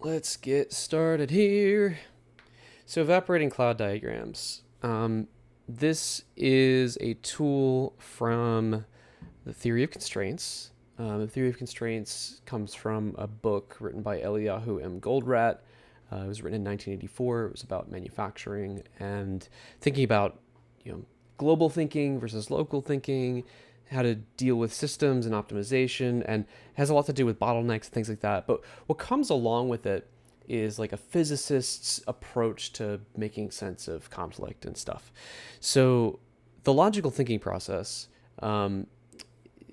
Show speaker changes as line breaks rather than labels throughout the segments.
let's get started here. So evaporating cloud diagrams. This is a tool from the theory of constraints. The theory of constraints comes from a book written by Eliyahu M. Goldratt. It was written in 1984. It was about manufacturing and thinking about, global thinking versus local thinking, how to deal with systems and optimization, and it has a lot to do with bottlenecks and things like that. But what comes along with it is like a physicist's approach to making sense of conflict and stuff. So the logical thinking process, and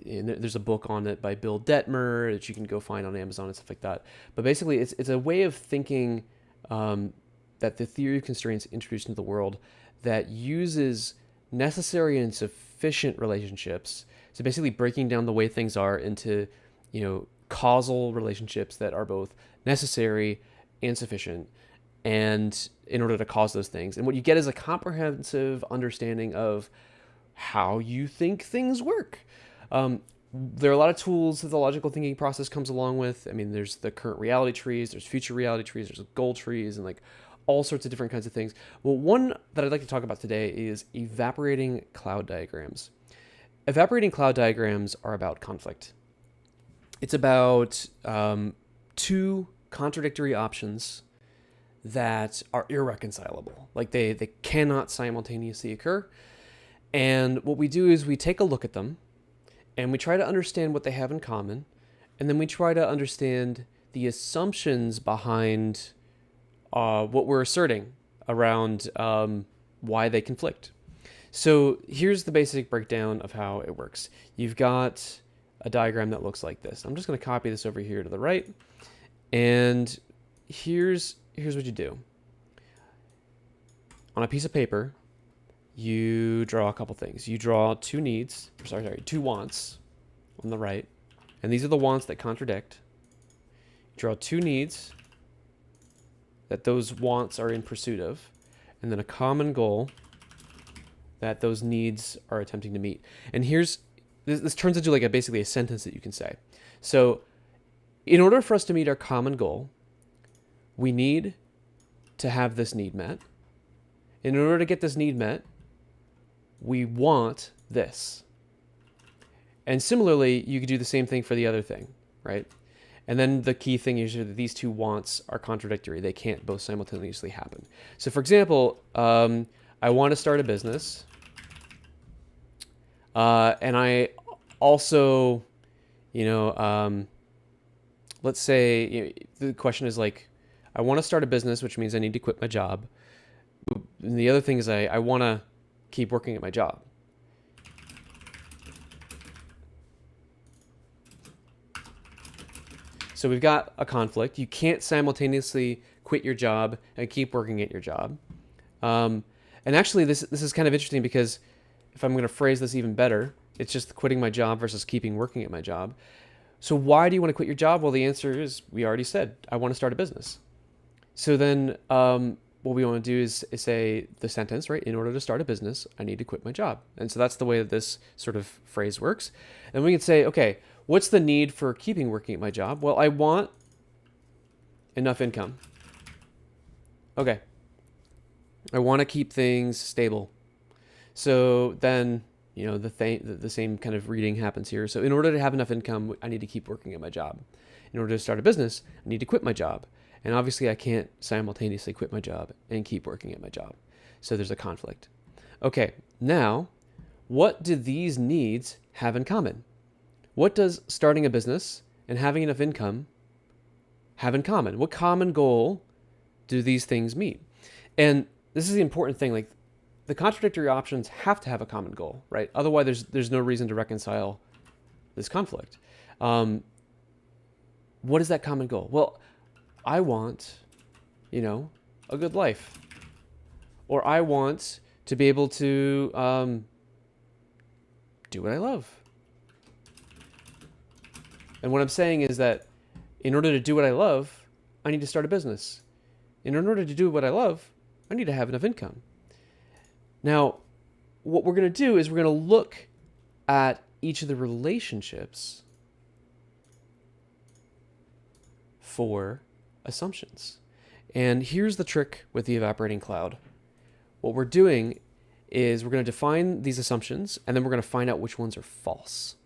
there's a book on it by Bill Detmer that you can go find on Amazon and stuff like that. But basically, it's a way of thinking that the theory of constraints introduced into the world that uses necessary and sufficient relationships. So basically breaking down the way things are into, causal relationships that are both necessary and sufficient, and in order to cause those things. And what you get is a comprehensive understanding of how you think things work. There are a lot of tools that the logical thinking process comes along with. I mean, there's the current reality trees, there's future reality trees, there's goal trees, and like all sorts of different kinds of things. Well, one that I'd like to talk about today is evaporating cloud diagrams. Evaporating cloud diagrams are about conflict. It's about two contradictory options that are irreconcilable. Like they cannot simultaneously occur. And what we do is we take a look at them and we try to understand what they have in common. And then we try to understand the assumptions behind what we're asserting around why they conflict. So here's the basic breakdown of how it works. You've got a diagram that looks like this. I'm just going to copy this over here to the right. And here's what you do. On a piece of paper, you draw a couple things. You draw two wants on the right. And these are the wants that contradict. You draw two needs that those wants are in pursuit of, and then a common goal that those needs are attempting to meet. And this turns into like basically a sentence that you can say. So in order for us to meet our common goal, we need to have this need met. And in order to get this need met, we want this. And similarly, you could do the same thing for the other thing, right? And then the key thing is that these two wants are contradictory. They can't both simultaneously happen. So for example, I want to start a business. And I also, let's say the question is like, I want to start a business, which means I need to quit my job. And the other thing is I want to keep working at my job. So we've got a conflict. You can't simultaneously quit your job and keep working at your job. And actually, this is kind of interesting because if I'm going to phrase this even better, it's just quitting my job versus keeping working at my job. So why do you want to quit your job? Well, the answer is, we already said, I want to start a business. So then what we want to do is say the sentence, right? In order to start a business, I need to quit my job. And so that's the way that this sort of phrase works. And we can say, okay, what's the need for keeping working at my job? Well, I want enough income. Okay. I want to keep things stable. So then, the same kind of reading happens here. So in order to have enough income, I need to keep working at my job. In order to start a business, I need to quit my job. And obviously I can't simultaneously quit my job and keep working at my job. So there's a conflict. Okay, now, what do these needs have in common? What does starting a business and having enough income have in common? What common goal do these things meet? And this is the important thing. Like, the contradictory options have to have a common goal, right? Otherwise, there's no reason to reconcile this conflict. What is that common goal? Well, I want, a good life. Or I want to be able to do what I love. And what I'm saying is that in order to do what I love, I need to start a business. And in order to do what I love, I need to have enough income. Now, what we're going to do is we're going to look at each of the relationships for assumptions. And here's the trick with the evaporating cloud. What we're doing is we're going to define these assumptions, and then we're going to find out which ones are false.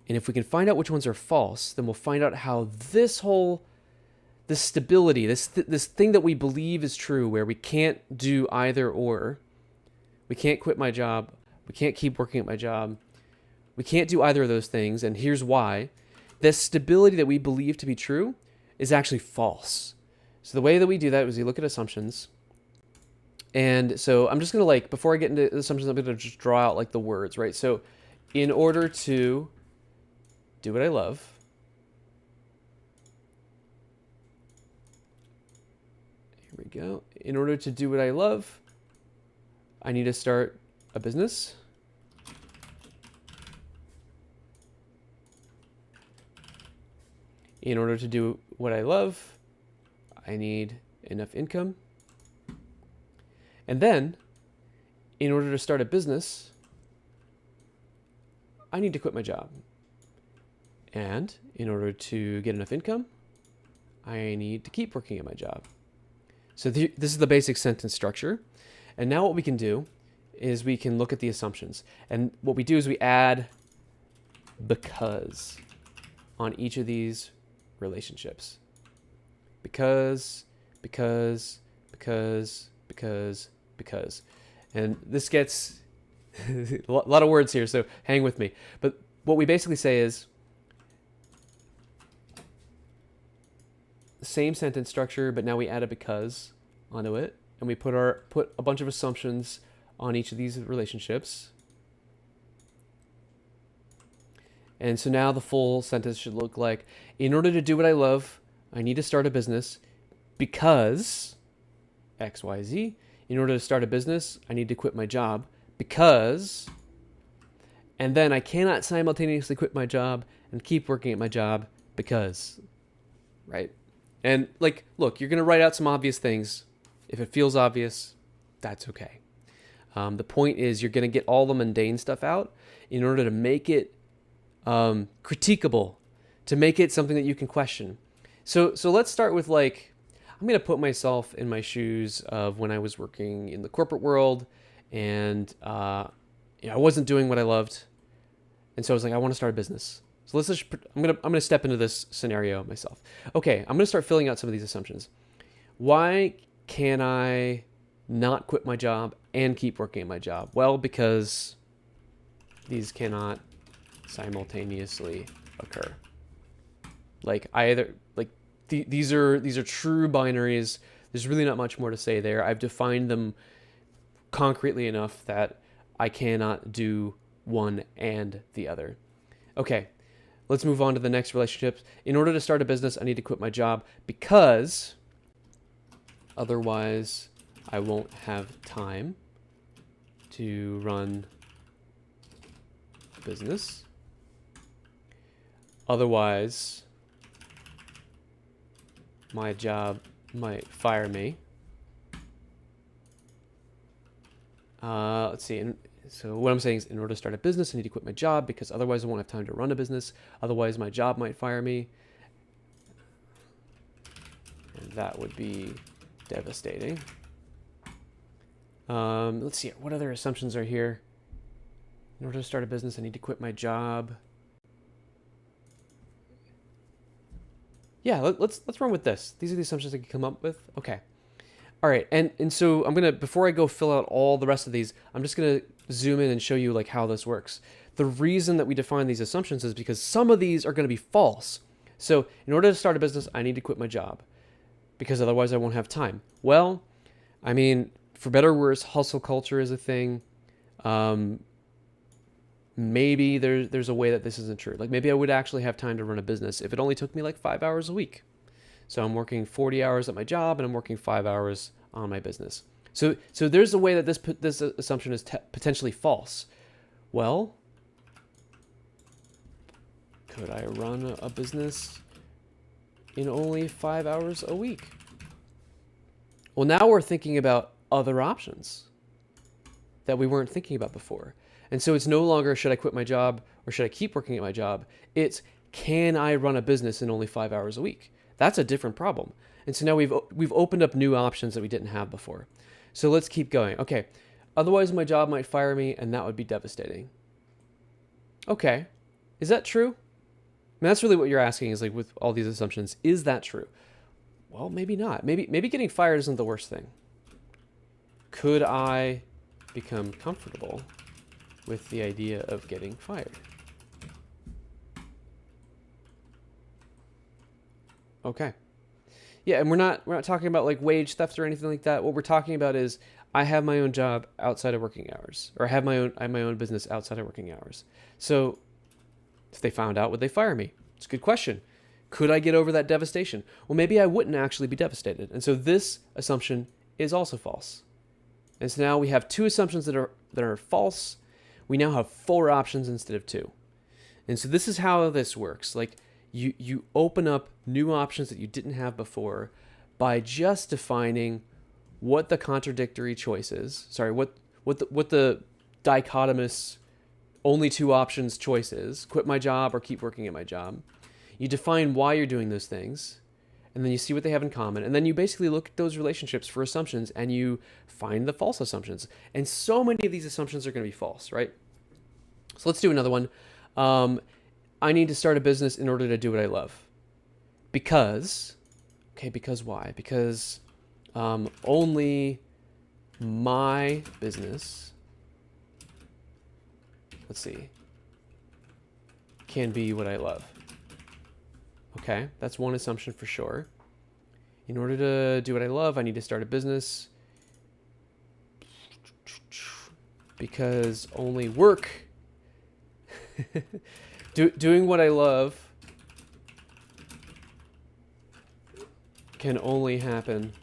And if we can find out which ones are false, then we'll find out how this stability, this thing that we believe is true, where we can't do either or, we can't quit my job, we can't keep working at my job, we can't do either of those things, and here's why. This stability that we believe to be true is actually false. So the way that we do that is we look at assumptions. And so I'm just going to, like, before I get into assumptions, I'm going to just draw out like the words, right? So in order to do what I love, here we go. In order to do what I love, I need to start a business. In order to do what I love, I need enough income. And then, in order to start a business, I need to quit my job. And in order to get enough income, I need to keep working at my job. So this is the basic sentence structure. And now what we can do is we can look at the assumptions. And what we do is we add because on each of these relationships. Because. And this gets a lot of words here, so hang with me. But what we basically say is the same sentence structure, but now we add a because onto it, and we put a bunch of assumptions on each of these relationships. And so now the full sentence should look like, in order to do what I love, I need to start a business because X, Y, Z. In order to start a business, I need to quit my job because, and then I cannot simultaneously quit my job and keep working at my job because, right? And like, look, you're going to write out some obvious things. If it feels obvious, that's okay. The point is you're going to get all the mundane stuff out in order to make it critiquable, to make it something that you can question. So let's start with, like, I'm going to put myself in my shoes of when I was working in the corporate world and I wasn't doing what I loved. And so I was like, I want to start a business. So let's just, I'm going to step into this scenario myself. Okay, I'm going to start filling out some of these assumptions. Why can I not quit my job and keep working at my job? Well, because these cannot simultaneously occur. Like these are true binaries. There's really not much more to say there. I've defined them concretely enough that I cannot do one and the other. Okay, let's move on to the next relationship. In order to start a business, I need to quit my job because otherwise I won't have time to run a business. Otherwise, my job might fire me. Let's see. So what I'm saying is, in order to start a business, I need to quit my job because otherwise I won't have time to run a business. Otherwise, my job might fire me. And that would be devastating. Let's see. What other assumptions are here? In order to start a business, I need to quit my job. Yeah, let's run with this. These are the assumptions I can come up with. Okay. All right. And so I'm going to, before I go fill out all the rest of these, I'm just going to zoom in and show you like how this works. The reason that we define these assumptions is because some of these are going to be false. So in order to start a business, I need to quit my job because otherwise I won't have time. Well, I mean, for better or worse, hustle culture is a thing. Maybe there's a way that this isn't true. Like maybe I would actually have time to run a business if it only took me like 5 hours a week. So I'm working 40 hours at my job and I'm working 5 hours on my business. So there's a way that this assumption is potentially false. Well, could I run a business in only 5 hours a week? Well, now we're thinking about other options that we weren't thinking about before. And so it's no longer should I quit my job or should I keep working at my job? It's Can I run a business in only 5 hours a week? That's a different problem. And so now we've opened up new options that we didn't have before. So let's keep going. Okay. Otherwise, my job might fire me, and that would be devastating. Okay. Is that true? I mean, that's really what you're asking, is like, with all these assumptions, is that true? Well, maybe not. Maybe getting fired isn't the worst thing. Could I become comfortable with the idea of getting fired? Okay. Yeah, and we're not talking about like wage theft or anything like that. What we're talking about is I have my own job outside of working hours, or I have my own business outside of working hours. So if they found out, would they fire me? It's a good question. Could I get over that devastation? Well, maybe I wouldn't actually be devastated. And so this assumption is also false. And so now we have two assumptions that are false. We now have 4 options instead of 2. And so this is how this works. Like you open up new options that you didn't have before by just defining what the contradictory choice is. Sorry, what the dichotomous only 2 options choice is. Quit my job or keep working at my job. You define why you're doing those things, and then you see what they have in common, and then you basically look at those relationships for assumptions, and you find the false assumptions. And so many of these assumptions are going to be false, right? So let's do another one. I need to start a business in order to do what I love. Because why? Because only my business, let's see, can be what I love. Okay, that's one assumption for sure. In order to do what I love, I need to start a business because only work, doing what I love can only happen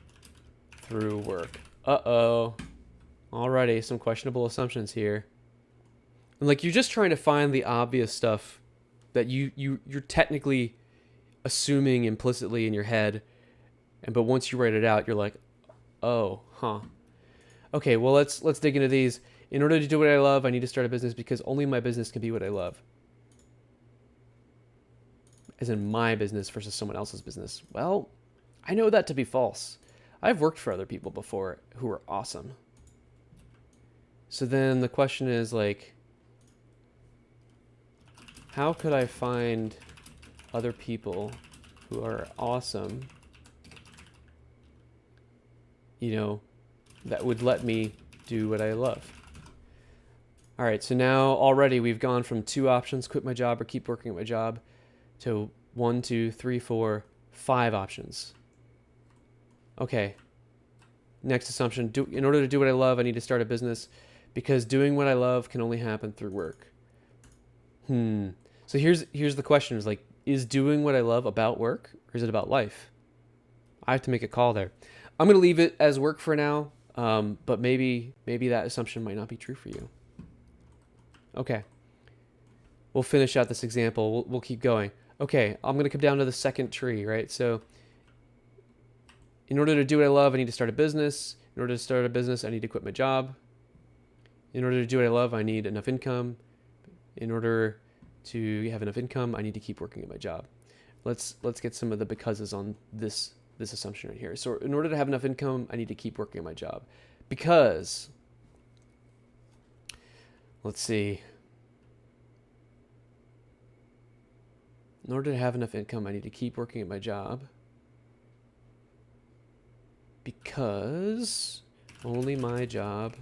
through work. Uh-oh. Alrighty, some questionable assumptions here. And like, you're just trying to find the obvious stuff that you're technically assuming implicitly in your head, but once you write it out, you're like, oh, huh. Okay, well, let's dig into these. In order to do what I love, I need to start a business because only my business can be what I love. As in my business versus someone else's business. Well, I know that to be false. I've worked for other people before who are awesome. So then the question is, like, how could I find other people who are awesome, that would let me do what I love? All right, so now already we've gone from 2 options, quit my job or keep working at my job, to 1, 2, 3, 4, 5 options. Okay, next assumption, in order to do what I love, I need to start a business because doing what I love can only happen through work. So here's the question, is like, is doing what I love about work, or is it about life? I have to make a call there. I'm going to leave it as work for now, but maybe that assumption might not be true for you. Okay. We'll finish out this example. We'll keep going. Okay, I'm going to come down to the second tree, right? So in order to do what I love, I need to start a business. In order to start a business, I need to quit my job. In order to do what I love, I need enough income. In order to have enough income, I need to keep working at my job. Let's get some of the becauses on this assumption right here. So in order to have enough income, I need to keep working at my job. Because, let's see. In order to have enough income, I need to keep working at my job. Because only my job,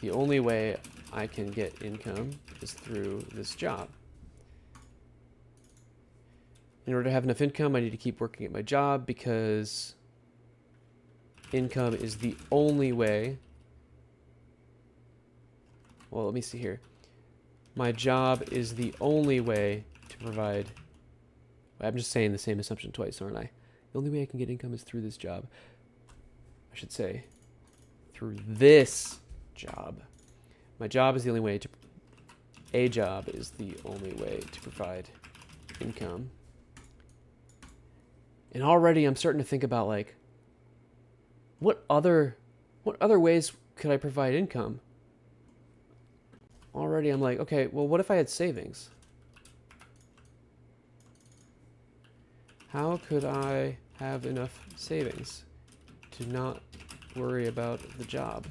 the only way I can get income is through this job. In order to have enough income, I need to keep working at my job because income is the only way. Well, let me see here. My job is the only way to provide. I'm just saying the same assumption twice, aren't I? The only way I can get income is through this job. I should say, through this job. My job is the only way to. A job is the only way to provide income. And already I'm starting to think about, like, what other ways could I provide income? already I'm like, okay, well, what if I had savings? How could I have enough savings to not worry about the job?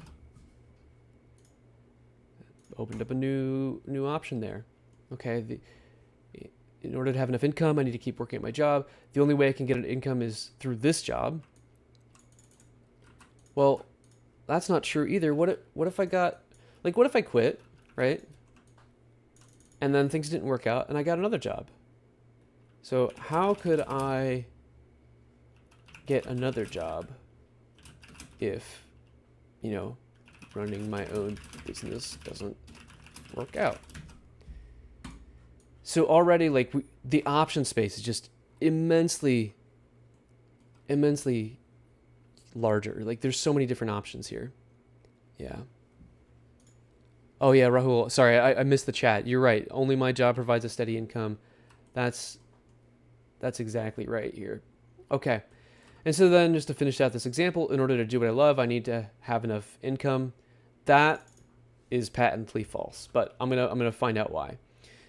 Opened up a new option there. Okay, in order to have enough income, I need to keep working at my job. The only way I can get an income is through this job. Well, that's not true either. What if I got, like, what if I quit, right? And then things didn't work out and I got another job. So how could I get another job if, you know, running my own business doesn't work out? So already, like, the option space is just immensely larger. Like, there's so many different options here. Yeah. Oh yeah, Rahul. Sorry, I missed the chat. You're right. Only my job provides a steady income. That's exactly right here. Okay. And so then, just to finish out this example, in order to do what I love, I need to have enough income. That is patently false, but I'm gonna find out why.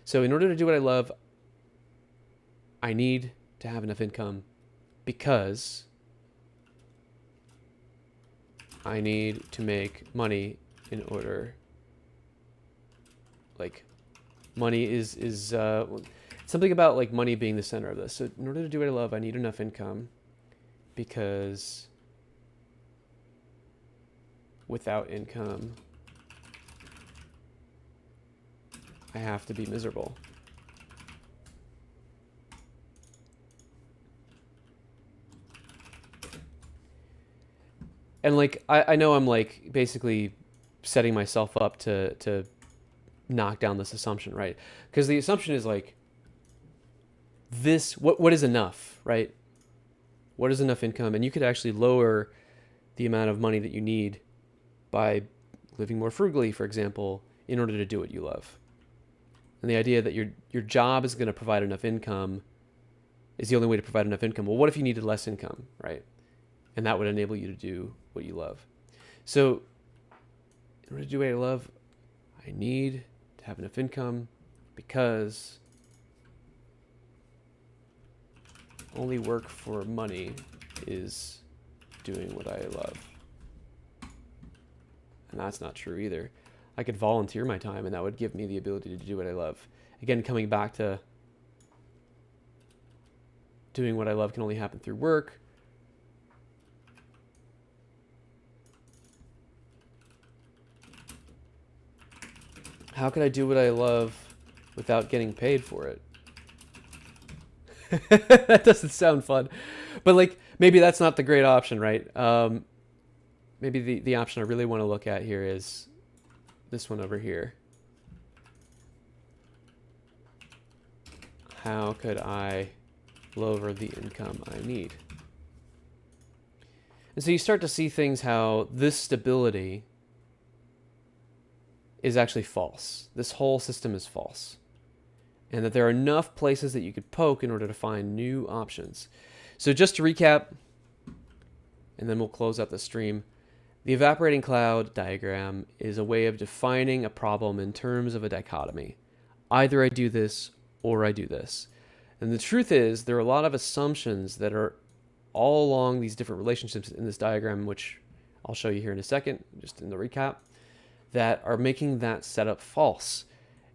So in order to do what I love, I need to have enough income because I need to make money in order. Like, money is something about, like, money being the center of this. So in order to do what I love, I need enough income because without income, I have to be miserable. And, like, I know I'm, like, basically setting myself up to knock down this assumption, right? Because the assumption is, like, this, what is enough, right? What is enough income? And you could actually lower the amount of money that you need by living more frugally, for example, in order to do what you love. And the idea that your job is going to provide enough income is the only way to provide enough income. Well, what if you needed less income, right? And that would enable you to do what you love. So in order to do what I love, I need to have enough income because only work for money is doing what I love. And that's not true either. I could volunteer my time and that would give me the ability to do what I love. Again, coming back to doing what I love can only happen through work. How can I do what I love without getting paid for it? That doesn't sound fun. But, like, maybe that's not the great option, right? Maybe the option I really want to look at here is this one over here. How could I lower the income I need? And so you start to see things how this stability is actually false. This whole system is false. And that there are enough places that you could poke in order to find new options. So just to recap, and then we'll close out the stream. The evaporating cloud diagram is a way of defining a problem in terms of a dichotomy. Either I do this or I do this. And the truth is, there are a lot of assumptions that are all along these different relationships in this diagram, which I'll show you here in a second, just in the recap, that are making that setup false.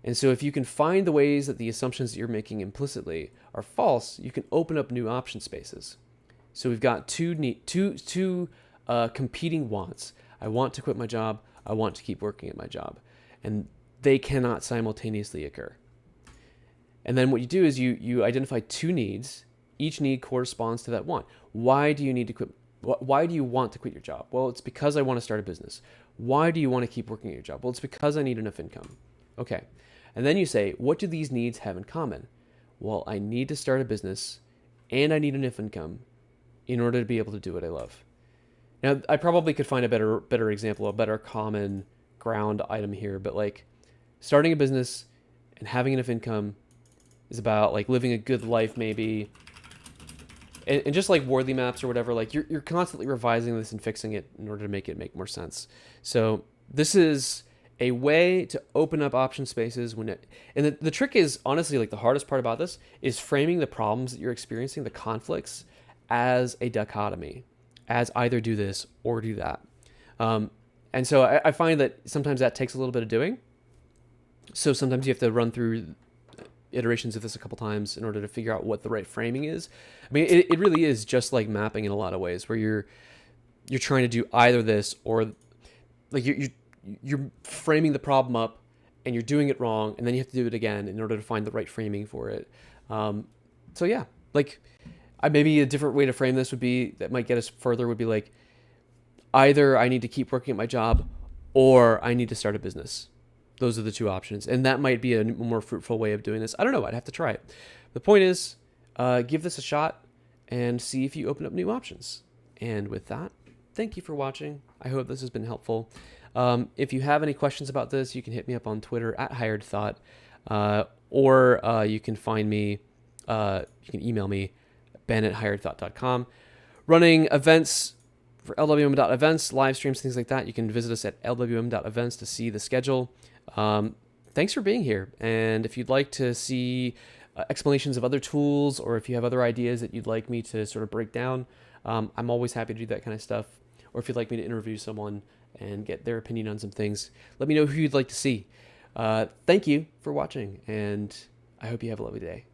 And so if you can find the ways that the assumptions that you're making implicitly are false, you can open up new option spaces. So we've got two competing wants. I want to quit my job. I want to keep working at my job. And they cannot simultaneously occur. And then what you do is you identify two needs. Each need corresponds to that want. Why do you need to quit? Why do you want to quit your job? Well, it's because I want to start a business. Why do you want to keep working at your job? Well, it's because I need enough income. Okay. And then you say, what do these needs have in common? Well, I need to start a business and I need enough income in order to be able to do what I love. Now, I probably could find a better example, a better common ground item here, but, like, starting a business and having enough income is about, like, living a good life maybe. And just like worthy maps or whatever, like, you're constantly revising this and fixing it in order to make it make more sense. So this is a way to open up option spaces and the trick is honestly like the hardest part about this is framing the problems that you're experiencing, the conflicts, as a dichotomy, as either do this or do that. And so I find that sometimes that takes a little bit of doing. So sometimes you have to run through iterations of this a couple times in order to figure out what the right framing is. I mean, it really is just like mapping in a lot of ways, where you're trying to do either this or like you're framing the problem up and you're doing it wrong, and then you have to do it again in order to find the right framing for it. So yeah, like maybe a different way to frame this would be that might get us further would be like, either I need to keep working at my job or I need to start a business. Those are the two options. And that might be a more fruitful way of doing this. I don't know. I'd have to try it. The point is, give this a shot and see if you open up new options. And with that, thank you for watching. I hope this has been helpful. If you have any questions about this, you can hit me up on Twitter at HiredThought, or you can find me, you can email me, ben@hiredthought.com. Running events for lwm.events, live streams, things like that. You can visit us at lwm.events to see the schedule. Thanks for being here. And if you'd like to see explanations of other tools, or if you have other ideas that you'd like me to sort of break down, I'm always happy to do that kind of stuff. Or if you'd like me to interview someone and get their opinion on some things, let me know who you'd like to see. Thank you for watching, and I hope you have a lovely day.